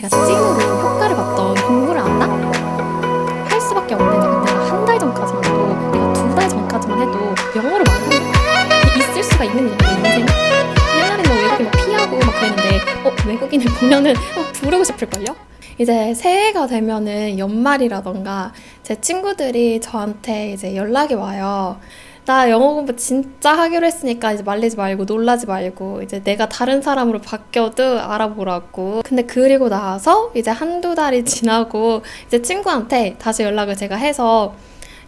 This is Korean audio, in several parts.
내가 찐으로 효과를 봤던 공부를 한다? 할 수밖에 없는 내가 한 달 전까지만 해도 내가 두 달 전까지만 해도 영어로 말한다? 있을 수가 있는 일인데 인생 옛날에는 뭐 외국인 막 피하고 막 그랬는데 외국인을 보면은 부르고 싶을걸요? 이제 새해가 되면은 연말이라던가 제 친구들이 저한테 이제 연락이 와요. 나 영어 공부 진짜 하기로 했으니까 이제 말리지 말고 놀라지 말고 이제 내가 다른 사람으로 바뀌어도 알아보라고. 근데 그리고 나서 이제 한두 달이 지나고 이제 친구한테 다시 연락을 제가 해서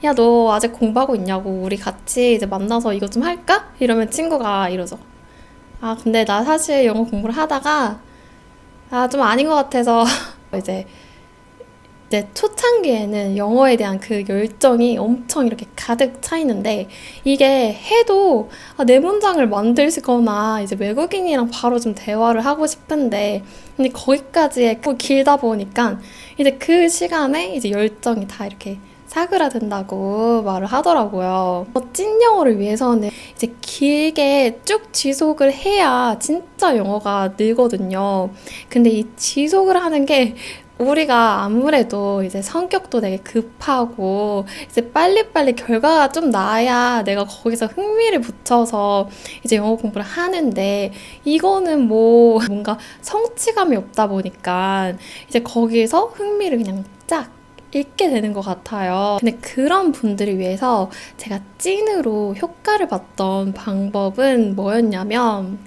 야, 너 아직 공부하고 있냐고. 우리 같이 이제 만나서 이거 좀 할까? 이러면 친구가 이러죠. 아, 근데 나 사실 영어 공부를 하다가 좀 아닌 것 같아서 이제 초창기에는 영어에 대한 그 열정이 엄청 이렇게 가득 차 있는데 이게 해도 내 문장을 만들거나 이제 외국인이랑 바로 좀 대화를 하고 싶은데 근데 거기까지 길다 보니까 이제 그 시간에 이제 열정이 다 이렇게 사그라든다고 말을 하더라고요. 찐 영어를 위해서는 이제 길게 쭉 지속을 해야 진짜 영어가 늘거든요. 근데 이 지속을 하는 게 우리가 아무래도 이제 성격도 되게 급하고 이제 빨리빨리 결과가 좀 나야 내가 거기서 흥미를 붙여서 이제 영어 공부를 하는데 이거는 뭐 뭔가 성취감이 없다 보니까 이제 거기서 흥미를 그냥 쫙 읽게 되는 것 같아요. 근데 그런 분들을 위해서 제가 찐으로 효과를 봤던 방법은 뭐였냐면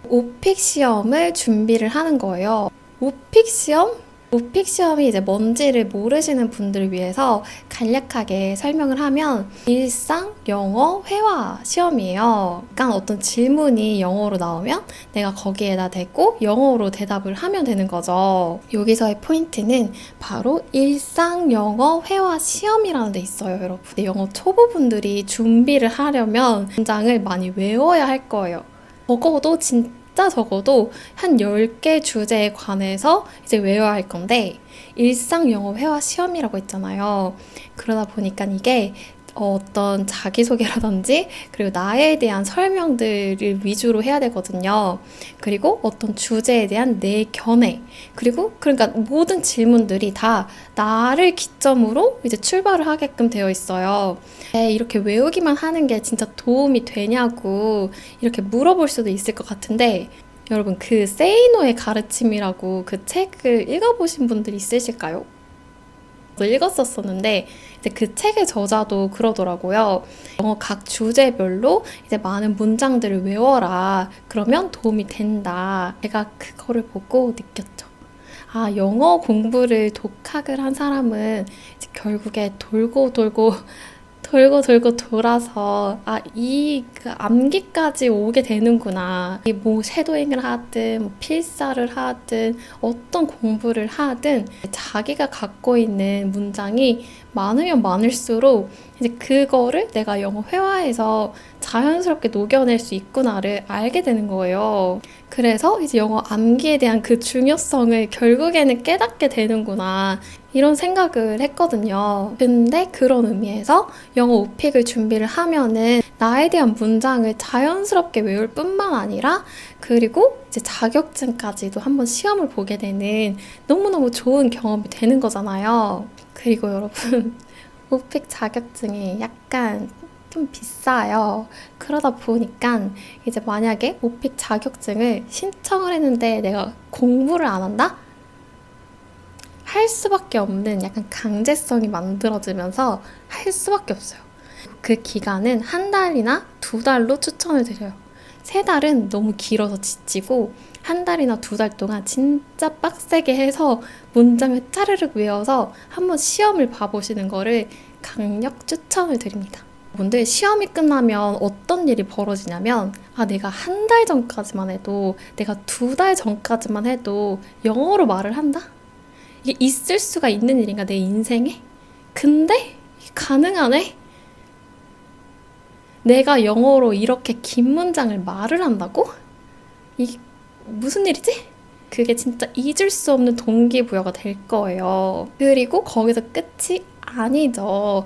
오픽 시험을 준비를 하는 거예요. 오픽 시험? 오픽 시험이 이제 뭔지를 모르시는 분들을 위해서 간략하게 설명을 하면 일상 영어 회화 시험이에요. 그러니까 어떤 질문이 영어로 나오면 내가 거기에다 대고 영어로 대답을 하면 되는 거죠. 여기서의 포인트는 바로 일상 영어 회화 시험이라는 데 있어요, 여러분. 영어 초보분들이 준비를 하려면 문장을 많이 외워야 할 거예요. 적어도 한 10개 주제에 관해서 이제 외워야 할 건데 일상 영어 회화 시험이라고 했잖아요. 그러다 보니까 이게 어떤 자기소개라든지 그리고 나에 대한 설명들을 위주로 해야 되거든요. 그리고 어떤 주제에 대한 내 견해 그리고 그러니까 모든 질문들이 다 나를 기점으로 이제 출발을 하게끔 되어 있어요. 이렇게 외우기만 하는 게 진짜 도움이 되냐고 이렇게 물어볼 수도 있을 것 같은데 여러분 그 Say No의 가르침이라고 그 책을 읽어보신 분들 있으실까요? 저도 읽었었는데 이제 그 책의 저자도 그러더라고요. 영어 각 주제별로 이제 많은 문장들을 외워라. 그러면 도움이 된다. 제가 그거를 보고 느꼈죠. 영어 공부를 독학을 한 사람은 이제 결국에 돌고 돌아서 그 암기까지 오게 되는구나. 뭐 쉐도잉을 하든 뭐 필사를 하든 어떤 공부를 하든 자기가 갖고 있는 문장이 많으면 많을수록 이제 그거를 내가 영어 회화에서 자연스럽게 녹여낼 수 있구나를 알게 되는 거예요. 그래서 이제 영어 암기에 대한 그 중요성을 결국에는 깨닫게 되는구나. 이런 생각을 했거든요. 근데 그런 의미에서 영어 오픽을 준비를 하면은 나에 대한 문장을 자연스럽게 외울 뿐만 아니라 그리고 이제 자격증까지도 한번 시험을 보게 되는 너무너무 좋은 경험이 되는 거잖아요. 그리고 여러분, 오픽 자격증이 약간 좀 비싸요. 그러다 보니까 이제 만약에 오픽 자격증을 신청을 했는데 내가 공부를 안 한다? 할 수밖에 없는 약간 강제성이 만들어지면서 할 수밖에 없어요. 그 기간은 한 달이나 두 달로 추천을 드려요. 세 달은 너무 길어서 지치고 한 달이나 두 달 동안 진짜 빡세게 해서 문장을 짜르륵 외워서 한번 시험을 봐보시는 거를 강력 추천을 드립니다. 여러분들 시험이 끝나면 어떤 일이 벌어지냐면 내가 한 달 전까지만 해도 내가 두 달 전까지만 해도 영어로 말을 한다? 이게 있을 수가 있는 일인가 내 인생에? 근데 이게 가능하네? 내가 영어로 이렇게 긴 문장을 말을 한다고? 이게 무슨 일이지? 그게 진짜 잊을 수 없는 동기부여가 될 거예요. 그리고 거기서 끝이 아니죠.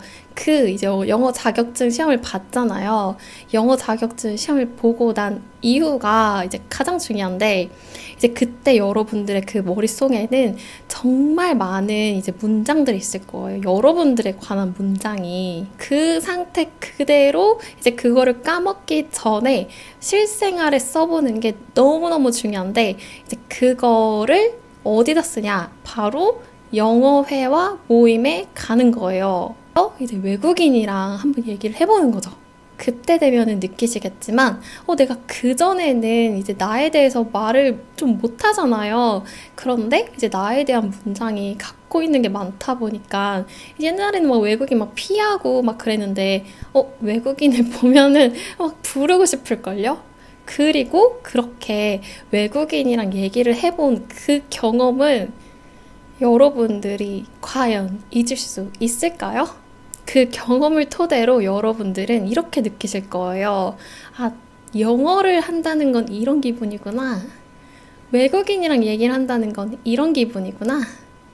이제 영어 자격증 시험을 봤잖아요. 영어 자격증 시험을 보고 난 이유가 이제 가장 중요한데, 이제 그때 여러분들의 그 머릿속에는 정말 많은 이제 문장들이 있을 거예요. 여러분들에 관한 문장이. 그 상태 그대로 이제 그거를 까먹기 전에 실생활에 써보는 게 너무너무 중요한데, 이제 그거를 어디다 쓰냐? 바로 영어회화 모임에 가는 거예요. 이제 외국인이랑 한번 얘기를 해보는 거죠. 그때 되면은 느끼시겠지만, 내가 그전에는 이제 나에 대해서 말을 좀 못하잖아요. 그런데 이제 나에 대한 문장이 갖고 있는 게 많다 보니까, 옛날에는 막 외국인 막 피하고 막 그랬는데, 외국인을 보면은 막 부르고 싶을걸요? 그리고 그렇게 외국인이랑 얘기를 해본 그 경험은 여러분들이 과연 잊을 수 있을까요? 그 경험을 토대로 여러분들은 이렇게 느끼실 거예요. 아, 영어를 한다는 건 이런 기분이구나. 외국인이랑 얘기를 한다는 건 이런 기분이구나.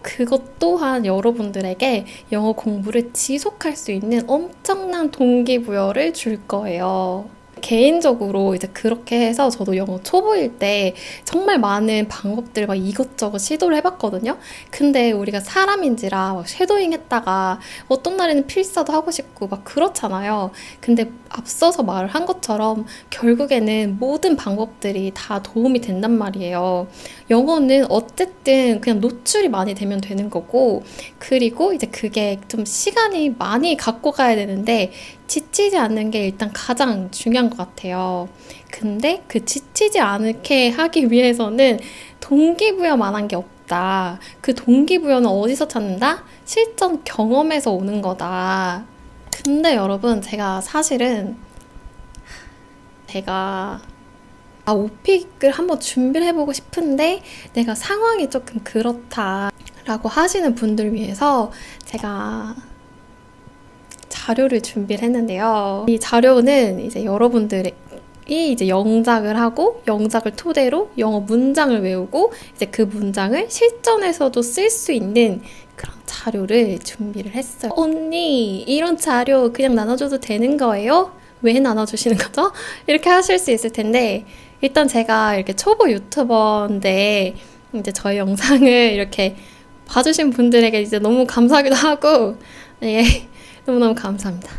그것 또한 여러분들에게 영어 공부를 지속할 수 있는 엄청난 동기부여를 줄 거예요. 개인적으로 이제 그렇게 해서 저도 영어 초보일 때 정말 많은 방법들 막 이것저것 시도를 해봤거든요. 근데 우리가 사람인지라 막 쉐도잉 했다가 어떤 날에는 필사도 하고 싶고 막 그렇잖아요. 근데 앞서서 말을 한 것처럼 결국에는 모든 방법들이 다 도움이 된단 말이에요. 영어는 어쨌든 그냥 노출이 많이 되면 되는 거고, 그리고 이제 그게 좀 시간이 많이 갖고 가야 되는데 지치지 않는 게 일단 가장 중요한 것 같아요. 근데 그 지치지 않게 하기 위해서는 동기부여만한 게 없다. 그 동기부여는 어디서 찾는다? 실전 경험에서 오는 거다. 근데 여러분, 제가 사실은 제가 오픽을 한번 준비를 해보고 싶은데 내가 상황이 조금 그렇다라고 하시는 분들 위해서 제가 자료를 준비를 했는데요. 이 자료는 이제 여러분들이 이제 영작을 하고 영작을 토대로 영어 문장을 외우고 이제 그 문장을 실전에서도 쓸 수 있는 그런 자료를 준비를 했어요. 언니, 이런 자료 그냥 나눠줘도 되는 거예요? 왜 나눠주시는 거죠? 이렇게 하실 수 있을 텐데, 일단 제가 이렇게 초보 유튜버인데 이제 저희 영상을 이렇게 봐주신 분들에게 이제 너무 감사하기도 하고, 예, 너무너무 감사합니다.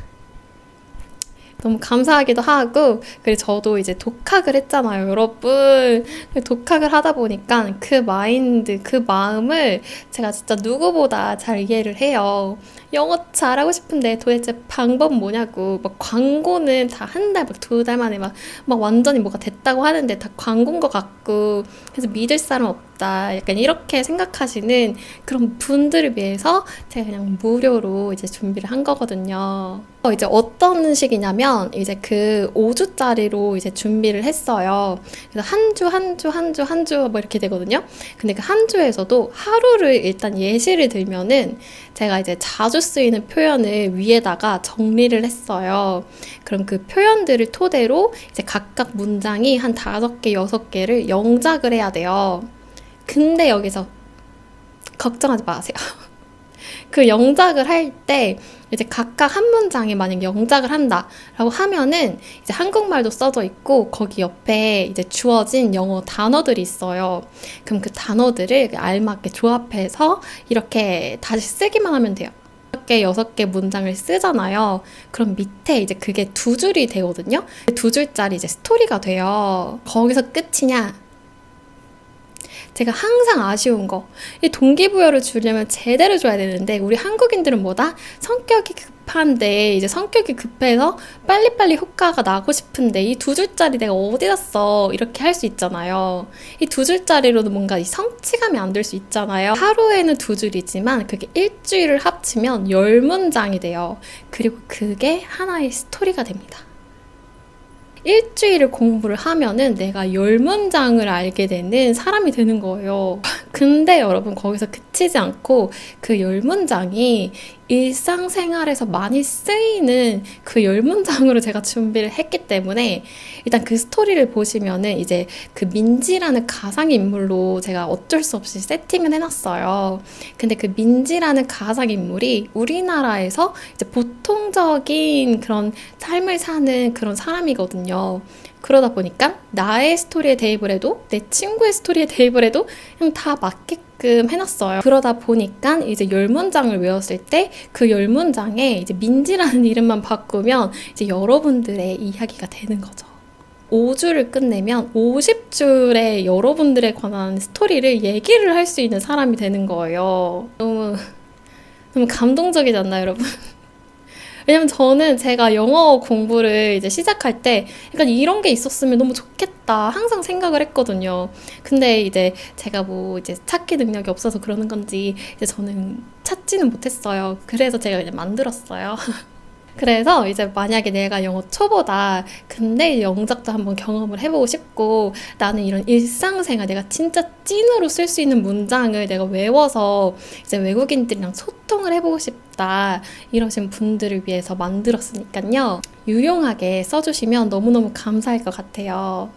너무 감사하기도 하고, 그리고 저도 이제 독학을 했잖아요, 여러분. 독학을 하다 보니까 그 마인드, 그 마음을 제가 진짜 누구보다 잘 이해를 해요. 영어 잘하고 싶은데 도대체 방법 뭐냐고. 막 광고는 다 한 달, 막 두 달 만에 막 완전히 뭐가 됐다고 하는데 다 광고인 것 같고, 그래서 믿을 사람 없다. 약간 이렇게 생각하시는 그런 분들을 위해서 제가 그냥 무료로 이제 준비를 한 거거든요. 이제 어떤 식이냐면 이제 그 5주짜리로 이제 준비를 했어요. 그래서 한 주 뭐 이렇게 되거든요. 근데 그 한 주에서도 하루를 일단 예시를 들면은 제가 이제 자주 쓰이는 표현을 위에다가 정리를 했어요. 그럼 그 표현들을 토대로 이제 각각 문장이 한 5개, 6개를 영작을 해야 돼요. 근데 여기서 걱정하지 마세요. 그 영작을 할 때 이제 각각 한 문장에 만약 영작을 한다라고 하면은 이제 한국말도 써져 있고 거기 옆에 이제 주어진 영어 단어들이 있어요. 그럼 그 단어들을 알맞게 조합해서 이렇게 다시 쓰기만 하면 돼요. 5개, 6개 문장을 쓰잖아요. 그럼 밑에 이제 그게 2줄이 되거든요. 2줄짜리 이제 스토리가 돼요. 거기서 끝이냐? 제가 항상 아쉬운 거, 이 동기부여를 주려면 제대로 줘야 되는데 우리 한국인들은 뭐다? 성격이 급한데 이제 성격이 급해서 빨리빨리 효과가 나고 싶은데 이 2줄짜리 내가 어디다 써? 이렇게 할 수 있잖아요. 이 2줄짜리로도 뭔가 이 성취감이 안 들 수 있잖아요. 하루에는 2줄이지만 그게 일주일을 합치면 10문장이 돼요. 그리고 그게 하나의 스토리가 됩니다. 일주일을 공부를 하면은 내가 10문장을 알게 되는 사람이 되는 거예요. 근데 여러분, 거기서 그치지 않고 그 10문장이 일상생활에서 많이 쓰이는 그 10문장으로 제가 준비를 했기 때문에 일단 그 스토리를 보시면은 이제 그 민지라는 가상인물로 제가 어쩔 수 없이 세팅을 해놨어요. 근데 그 민지라는 가상인물이 우리나라에서 이제 보통적인 그런 삶을 사는 그런 사람이거든요. 그러다 보니까 나의 스토리에 대입을 해도 내 친구의 스토리에 대입을 해도 그냥 다 맞게끔 해놨어요. 그러다 보니까 이제 10문장을 외웠을 때 그 10문장에 이제 민지라는 이름만 바꾸면 이제 여러분들의 이야기가 되는 거죠. 5주를 끝내면 50줄의 여러분들에 관한 스토리를 얘기를 할 수 있는 사람이 되는 거예요. 너무 감동적이지 않나요, 여러분? 왜냐면 저는 제가 영어 공부를 이제 시작할 때 약간 이런 게 있었으면 너무 좋겠다 항상 생각을 했거든요. 근데 이제 제가 뭐 이제 찾기 능력이 없어서 그러는 건지 이제 저는 찾지는 못했어요. 그래서 제가 이제 만들었어요. 그래서 이제 만약에 내가 영어 초보다 근데 영작도 한번 경험을 해보고 싶고 나는 이런 일상생활 내가 진짜 찐으로 쓸 수 있는 문장을 내가 외워서 이제 외국인들이랑 소통을 해보고 싶다 이러신 분들을 위해서 만들었으니까요. 유용하게 써주시면 너무너무 감사할 것 같아요.